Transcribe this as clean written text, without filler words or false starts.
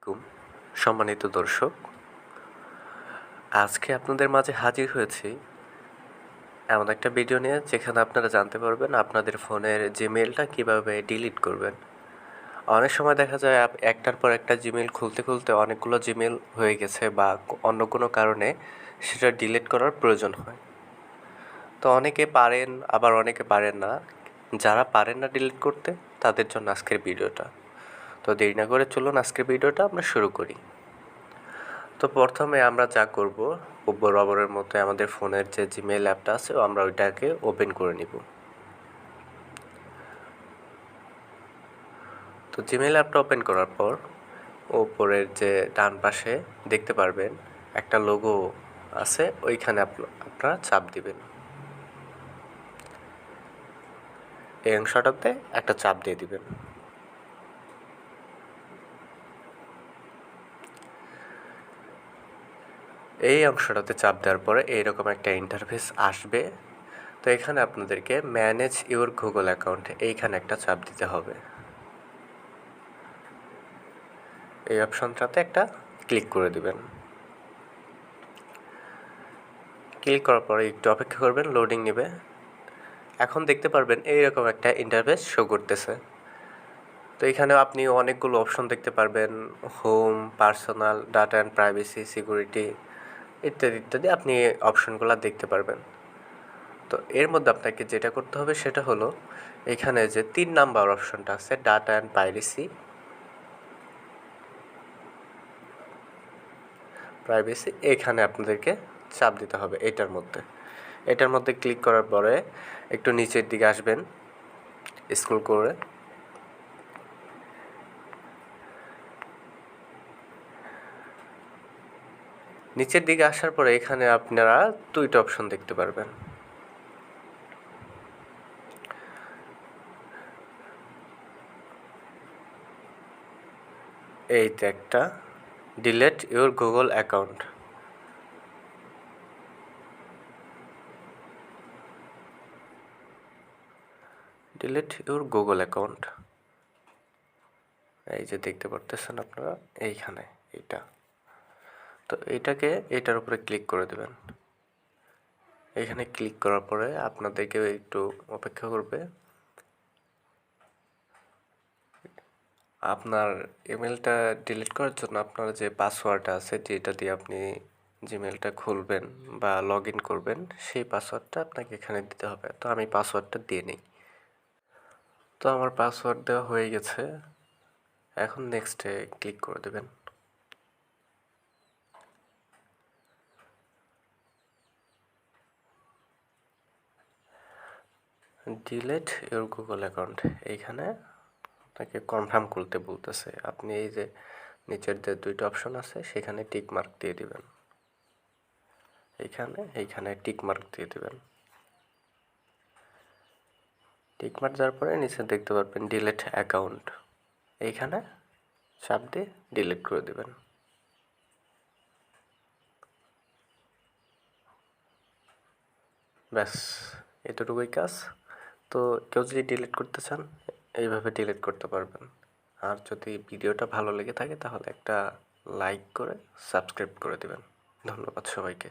আলাইকুম সম্মানিত দর্শক, আজকে আপনাদের মাঝে হাজির হয়েছি এমন একটা ভিডিও নিয়ে যেখানে আপনারা জানতে পারবেন আপনাদের ফোনের জিমেলটা কিভাবে ডিলিট করবেন। অনেক সময় দেখা যায় একটার পর একটা জিমেল খুলতে খুলতে অনেকগুলো জিমেল হয়ে গেছে বা অন্য কোনো কারণে সেটা ডিলিট করার প্রয়োজন হয়। তো অনেকে পারেন আবার অনেকে পারেন না। যারা পারেন না ডিলিট করতে তাদের জন্য আজকের ভিডিওটা। তো দেরি না করে চলুন আজকের ভিডিওটা আমরা শুরু করি। তো প্রথমে আমরা যা করব, বরাবরের মতো আমাদের ফোনের যে জিমেইল অ্যাপটা আছে আমরা ওইটাকে ওপেন করে নিব। তো জিমেইল অ্যাপটা ওপেন করার পর ওপরের যে ডান পাশে দেখতে পারবেন একটা লোগো আছে, ওইখানে আপনারা চাপ দিবেন। এই অংশটাতে একটা চাপ দিয়ে দিবেন। এই অংশটাতে চাপ দেওয়ার পরে এইরকম একটা ইন্টারফেস আসবে। তো এখানে আপনাদেরকে ম্যানেজ ইউর গুগল অ্যাকাউন্ট এইখানে একটা চাপ দিতে হবে। এই অপশনটাতে একটা ক্লিক করে দিবেন। ক্লিক করার পরে একটু অপেক্ষা করবেন, লোডিং নেবে। এখন দেখতে পারবেন এইরকম একটা ইন্টারফেস শো করতেছে। তো এখানে আপনি অনেকগুলো অপশন দেখতে পারবেন, home, personal, data and privacy, security ইত্যাদি ইত্যাদি আপনি অপশনগুলো দেখতে পারবেন। তো এর মধ্যে আপনাকে যেটা করতে হবে সেটা হলো এখানে যে 3 নাম্বার অপশনটা আছে ডাটা অ্যান্ড প্রাইভেসি এখানে আপনাদেরকে চাপ দিতে হবে। এটার মধ্যে ক্লিক করার পরে একটু নিচের দিকে আসবেন, স্ক্রল করে নিচের দিকে আসার পরে এখানে আপনারা 2টা অপশন দেখতে পারবেন। এইতে একটা delete your Google account, delete your Google account, এই যে দেখতে পারতেছেন আপনারা এইখানে এইটা। তো এটার উপরে ক্লিক করে দেবেন। এখানে ক্লিক করার পরে আপনাদেরকে একটু অপেক্ষা করবে। আপনার ইমেলটা ডিলিট করার জন্য আপনার যে পাসওয়ার্ড আছে যেটা দিয়ে আপনি জিমেলটা খুলবেন বা লগ ইন করবেন সেই পাসওয়ার্ডটা আপনাকে এখানে দিতে হবে। তো আমি পাসওয়ার্ডটা দিয়ে নিই। তো আমার পাসওয়ার্ড দেওয়া হয়ে গেছে। এখন নেক্সটে ক্লিক করে দেবেন। ডিলেট ইউর গুগল অ্যাকাউন্ট এইখানে আপনাকে কনফার্ম করতে বলতেছে। আপনি এই যে নিচের যে 2টা অপশন আছে সেখানে টিক মার্ক দিয়ে দিবেন। এইখানে টিক মার্ক দিয়ে দিবেন। টিক মার্ক দেওয়ার পরে নিচে দেখতে পারবেন ডিলেট অ্যাকাউন্ট, এইখানে চাপ দিয়ে ডিলিট করে দেবেন। ব্যাস, এতটুকুই কাজ। তো কেউ যদি ডিলিট করতে চান এইভাবে ডিলিট করতে পারবেন। আর যদি ভিডিওটা ভালো লেগে থাকে তাহলে একটা লাইক করে সাবস্ক্রাইব করে দেবেন। ধন্যবাদ সবাইকে।